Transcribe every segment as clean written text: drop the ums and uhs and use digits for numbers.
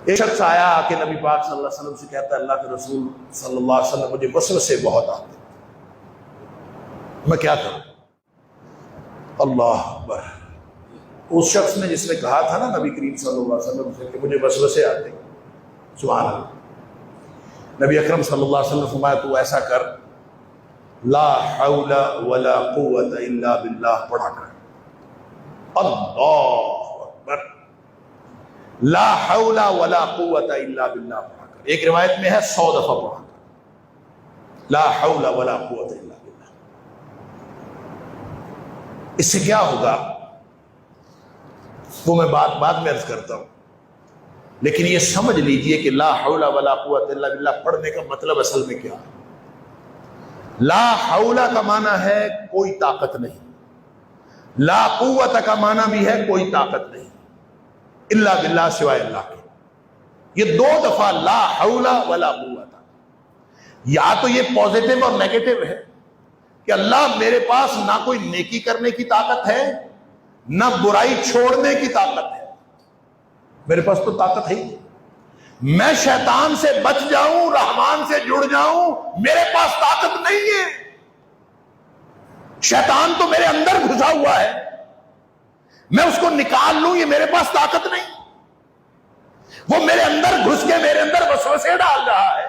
ایک شخص آیا کہ نبی پاک صلی اللہ علیہ وسلم سے کہتا ہے اللہ کے رسول صلی اللہ علیہ وسلم مجھے وسوسے بہت آتے، میں کیا کروں؟ اللہ اکبر۔ اس شخص نے جس نے کہا تھا نا نبی کریم صلی اللہ علیہ وسلم سے کہ مجھے وسوسے آتے، سبحان اللہ، نبی اکرم صلی اللہ علیہ وسلم نے فرمایا تو ایسا کر، لا حول ولا قوت الا باللہ پڑھا کر۔ اللہ اکبر، لا حول ولا قوت الا باللہ پڑھا کر۔ ایک روایت میں ہے 100 دفعہ پڑھا کر، لا حول ولا قوت الا باللہ۔ اس سے کیا ہوگا وہ میں بات بعد میں عرض کرتا ہوں، لیکن یہ سمجھ لیجئے کہ لا حول ولا قوت الا باللہ پڑھنے کا مطلب اصل میں کیا ہے۔ لا حول کا معنی ہے کوئی طاقت نہیں، لا قوت کا معنی بھی ہے کوئی طاقت نہیں، الا باللہ سوائے اللہ کے۔ یہ 2 دفعہ لا حول ولا قوت، یا تو یہ پازیٹو اور نیگیٹو ہے کہ اللہ میرے پاس نہ کوئی نیکی کرنے کی طاقت ہے نہ برائی چھوڑنے کی طاقت ہے، میرے پاس تو طاقت ہے ہی، میں شیطان سے بچ جاؤں رحمان سے جڑ جاؤں میرے پاس طاقت نہیں ہے۔ شیطان تو میرے اندر گھسا ہوا ہے، میں اس کو نکال لوں یہ میرے پاس طاقت نہیں، وہ میرے اندر گھس کے میرے اندر وسوسے ڈال رہا ہے،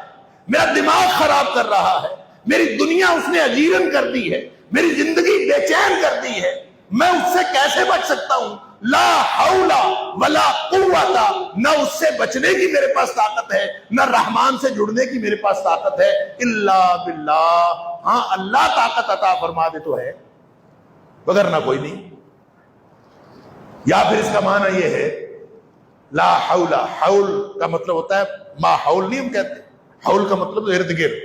میرا دماغ خراب کر رہا ہے، میری دنیا اس نے اجیرن کر دی ہے، میری زندگی بے چین کر دی ہے، میں اس سے کیسے بچ سکتا ہوں؟ لا حول ولا قوت، نہ اس سے بچنے کی میرے پاس طاقت ہے نہ رحمان سے جڑنے کی میرے پاس طاقت ہے، الا باللہ۔ ہاں اللہ طاقت عطا فرما دے تو ہے، مگر نہ کوئی نہیں۔ یا پھر اس کا معنی یہ ہے لا حول، حول کا مطلب ہوتا ہے ما حول، نہیں ہم کہتے، حول کا مطلب ارد گرد،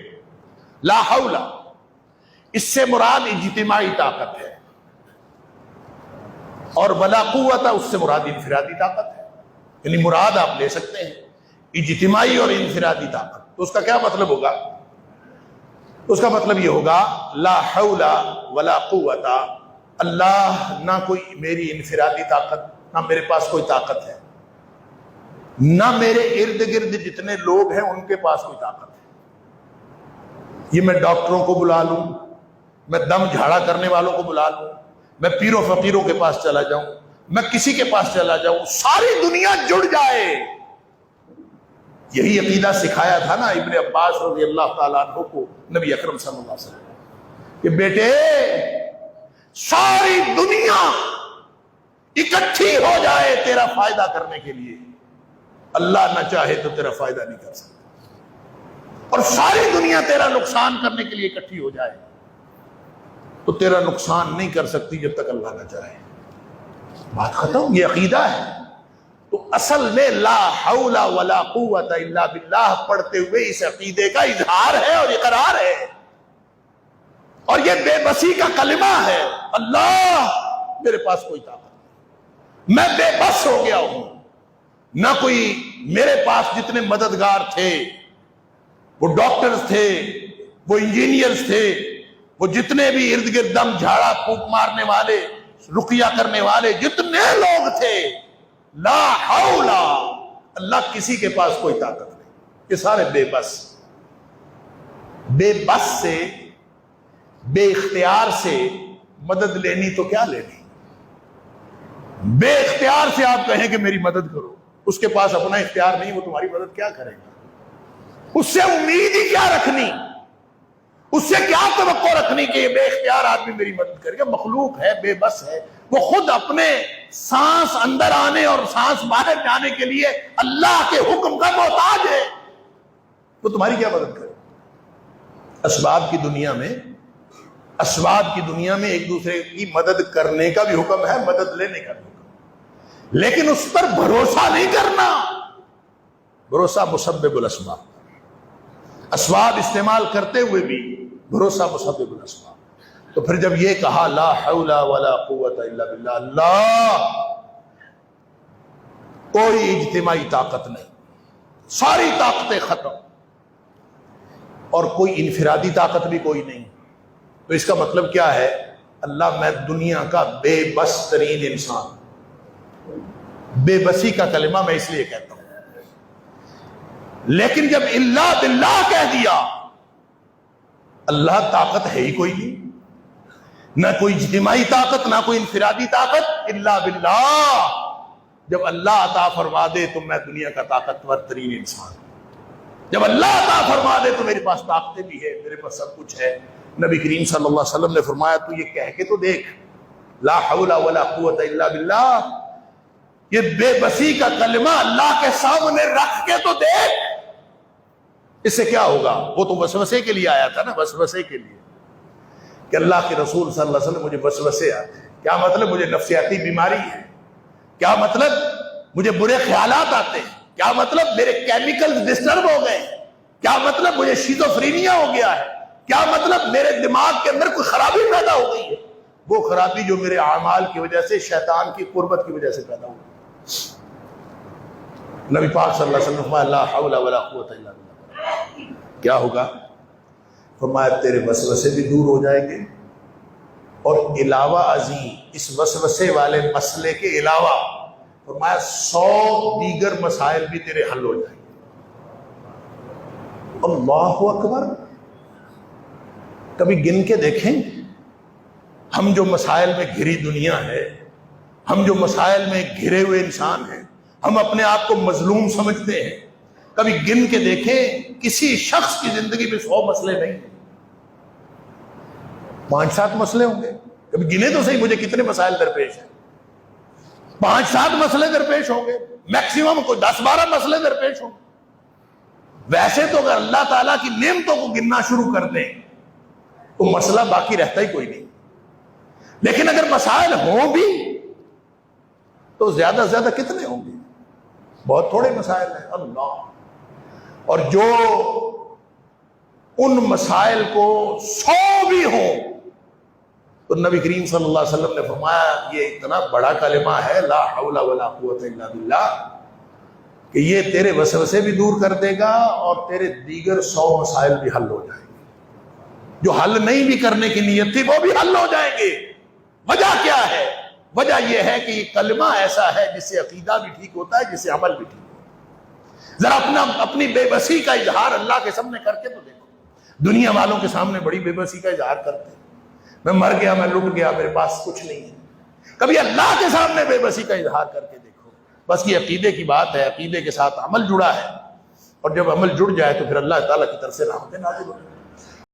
لا حول اس سے مراد اجتماعی طاقت ہے، اور ولا قوت اس سے مراد انفرادی طاقت ہے، یعنی مراد آپ لے سکتے ہیں اجتماعی اور انفرادی طاقت۔ تو اس کا کیا مطلب ہوگا؟ اس کا مطلب یہ ہوگا لا حول ولا قوت، اللہ نہ کوئی میری انفرادی طاقت، نہ میرے پاس کوئی طاقت ہے، نہ میرے ارد گرد جتنے لوگ ہیں ان کے پاس کوئی طاقت ہے۔ یہ میں ڈاکٹروں کو بلا لوں، میں دم جھاڑا کرنے والوں کو بلا لوں، میں پیروں فقیروں کے پاس چلا جاؤں، میں کسی کے پاس چلا جاؤں، ساری دنیا جڑ جائے۔ یہی عقیدہ سکھایا تھا نا ابن عباس رضی اللہ تعالیٰ عنہ کو نبی اکرم صلی اللہ علیہ وسلم کہ بیٹے ساری دنیا اکٹھی ہو جائے تیرا فائدہ کرنے کے لیے، اللہ نہ چاہے تو تیرا فائدہ نہیں کر سکتا، اور ساری دنیا تیرا نقصان کرنے کے لیے اکٹھی ہو جائے تو تیرا نقصان نہیں کر سکتی جب تک اللہ نہ چاہے۔ بات ختم، یہ عقیدہ ہے۔ تو اصل میں لا حول ولا قوت الا باللہ پڑھتے ہوئے اس عقیدے کا اظہار ہے اور اقرار ہے، اور یہ بے بسی کا کلمہ ہے، اللہ میرے پاس کوئی طاقت نہیں، میں بے بس ہو گیا ہوں، نہ کوئی میرے پاس جتنے مددگار تھے، وہ ڈاکٹرز تھے، وہ انجینئرز تھے، وہ جتنے بھی ارد گرد دم جھاڑا پھونک مارنے والے، رقیہ کرنے والے جتنے لوگ تھے، لا حول، اللہ کسی کے پاس کوئی طاقت نہیں، یہ سارے بے بس۔ بے بس سے، بے اختیار سے مدد لینی تو کیا لینی؟ بے اختیار سے آپ کہیں کہ میری مدد کرو، اس کے پاس اپنا اختیار نہیں، وہ تمہاری مدد کیا کرے گا؟ اس سے امید ہی کیا رکھنی، اس سے کیا توقع رکھنی کہ یہ بے اختیار آدمی میری مدد کرے گا؟ مخلوق ہے، بے بس ہے، وہ خود اپنے سانس اندر آنے اور سانس باہر جانے کے لیے اللہ کے حکم کا محتاج ہے، وہ تمہاری کیا مدد کرے؟ اسباب کی دنیا میں ایک دوسرے کی مدد کرنے کا بھی حکم ہے، مدد لینے کا بھی حکم، لیکن اس پر بھروسہ نہیں کرنا۔ بھروسہ مسبب الاسباب، اسباب استعمال کرتے ہوئے بھی بھروسہ مسبب الاسباب۔ تو پھر جب یہ کہا لا حول ولا قوت الا باللہ، اللہ کوئی اجتماعی طاقت نہیں، ساری طاقتیں ختم، اور کوئی انفرادی طاقت بھی کوئی نہیں، تو اس کا مطلب کیا ہے؟ اللہ میں دنیا کا بے بس ترین انسان، بے بسی کا کلمہ میں اس لیے کہتا ہوں لیکن جب الا باللہ کہہ دیا، اللہ طاقت ہے ہی کوئی نہیں، نہ کوئی اجتماعی طاقت، نہ کوئی انفرادی طاقت، الا باللہ۔ جب اللہ عطا فرما دے تو میں دنیا کا طاقتور ترین انسان ہوں، جب اللہ عطا فرما دے تو میرے پاس طاقتیں بھی ہے، میرے پاس سب کچھ ہے۔ نبی کریم صلی اللہ علیہ وسلم نے فرمایا تو یہ کہہ کے تو دیکھ، لا حول ولا قوت الا باللہ، یہ بے بسی کا کلمہ اللہ کے سامنے رکھ کے تو دیکھ، اس سے کیا ہوگا؟ وہ تو وسوسے کے لیے آیا تھا نا، وسوسے کے لیے کہ اللہ کے رسول صلی اللہ علیہ وسلم مجھے وسوسے آتے ہیں، کیا مطلب مجھے نفسیاتی بیماری ہے، کیا مطلب مجھے برے خیالات آتے ہیں، کیا مطلب میرے کیمیکل ڈسٹرب ہو گئے ہیں، کیا مطلب مجھے شیزوفرینیا ہو گیا ہے، کیا مطلب میرے دماغ کے اندر کوئی خرابی پیدا ہو گئی ہے، وہ خرابی جو میرے اعمال کی وجہ سے، شیطان کی قربت کی وجہ سے پیدا ہو گئی۔ نبی پاک صلی اللہ علیہ وسلم فرمایا لا حول ولا قوت الا باللہ، کیا ہوگا؟ فرمایا تیرے وسوسے بھی دور ہو جائیں گے، اور علاوہ ازیں اس وسوسے والے مسئلے کے علاوہ فرمایا 100 دیگر مسائل بھی تیرے حل ہو جائیں گے۔ اللہ اکبر! کبھی گن کے دیکھیں ہم جو مسائل میں گھری دنیا ہے، ہم جو مسائل میں گھرے ہوئے انسان ہیں، ہم اپنے آپ کو مظلوم سمجھتے ہیں، کبھی گن کے دیکھیں کسی شخص کی زندگی میں 100 مسئلے نہیں ہیں، 5-7 مسئلے ہوں گے۔ کبھی گنے تو صحیح مجھے کتنے مسائل درپیش ہیں، 5-7 مسئلے درپیش ہوں گے، میکسیمم کوئی 10-12 مسئلے درپیش ہوں گے۔ ویسے تو اگر اللہ تعالیٰ کی نعمتوں کو گننا شروع کر دیں تو مسئلہ باقی رہتا ہی کوئی نہیں، لیکن اگر مسائل ہوں بھی تو زیادہ سے زیادہ کتنے ہوں گے؟ بہت تھوڑے مسائل ہیں۔ اللہ! اور جو ان مسائل کو 100 بھی ہوں تو نبی کریم صلی اللہ علیہ وسلم نے فرمایا یہ اتنا بڑا کلمہ ہے لا حول ولا قوت الا باللہ کہ یہ تیرے وسوسے بھی دور کر دے گا اور تیرے دیگر 100 مسائل بھی حل ہو جائیں گے، جو حل نہیں بھی کرنے کی نیت تھی وہ بھی حل ہو جائیں گے۔ وجہ کیا ہے؟ وجہ یہ ہے کہ یہ کلمہ ایسا ہے جس سے عقیدہ بھی ٹھیک ہوتا ہے، جس سے عمل بھی ٹھیک ہوتا ہے۔ ذرا اپنی بے بسی کا اظہار اللہ کے سامنے کر کے تو دیکھو، دنیا والوں کے سامنے بڑی بے بسی کا اظہار کرتے ہیں، میں مر گیا، میں لٹ گیا، میرے پاس کچھ نہیں ہے۔ کبھی اللہ کے سامنے بے بسی کا اظہار کر کے دیکھو، بس یہ عقیدے کی بات ہے، عقیدے کے ساتھ عمل جڑا ہے، اور جب عمل جڑ جائے تو پھر اللہ تعالیٰ کی طرف سے رحمتیں نازل ہوتی ہیں۔